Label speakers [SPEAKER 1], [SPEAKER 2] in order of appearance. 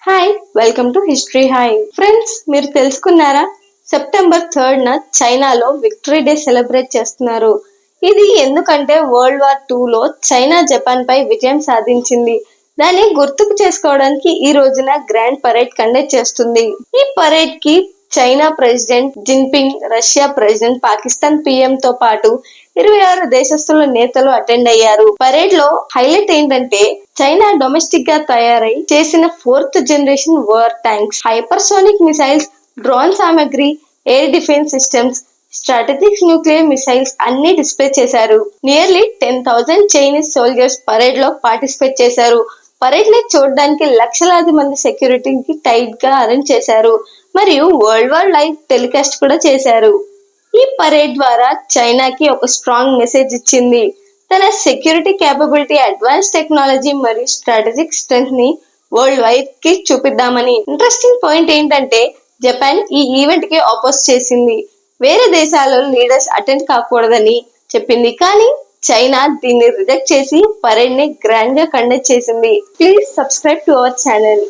[SPEAKER 1] Hi, welcome to history hi friends. మీరు తెలుసుకున్నారా? September 3 చైనాలో విక్టరీ డే సెలబ్రేట్ చేస్తున్నారు. ఇది ఎందుకంటే వరల్డ్ వార్ 2 లో చైనా జపాన్ పై విజయం సాధించింది. దాన్ని గుర్తుకు చేసుకోవడానికి ఈ రోజున గ్రాండ్ పరేడ్ కండక్ట్ చేస్తుంది. ఈ పరేడ్ కి China president Jinping, Russia president, Pakistan PM తో పాటు 26 దేశస్తుల నేతలు అటెండ్ అయ్యారు. పరేడ్ లో హైలైట్ ఏంటంటే చైనా డొమెస్టిక్ గా తయారై చేసిన 4th generation war tanks, hypersonic missiles, drone సామాగ్రి, air defence systems, strategic nuclear missiles అన్ని డిస్ప్లే చేశారు. నియర్లీ 10,000 చైనీస్ సోల్జర్స్ పరేడ్ లో పార్టిసిపేట్ చేశారు. పరేడ్ ని చూడడానికి లక్షలాది మంది సెక్యూరిటీకి టైట్ గా అరేంజ్ చేశారు మరియు వరల్డ్ వార్ లైవ్ టెలికాస్ట్ కూడా చేశారు. ఈ పరేడ్ ద్వారా చైనాకి ఒక స్ట్రాంగ్ మెసేజ్ ఇచ్చింది. తన సెక్యూరిటీ కేపబిలిటీ, అడ్వాన్స్ టెక్నాలజీ మరియు స్ట్రాటజిక్ స్ట్రెంగ్త్ ని వరల్డ్ వైడ్ కి చూపిద్దామని. ఇంట్రెస్టింగ్ పాయింట్ ఏంటంటే జపాన్ ఈ ఈవెంట్ కి అపోజ్ చేసింది. వేరే దేశాల లీడర్స్ అటెండ్ కాకూడదని చెప్పింది, కానీ చైనా దీన్ని రిజెక్ట్ చేసి పరేడ్ ని గ్రాండ్ గా కండక్ట్ చేసింది. Please subscribe to our channel.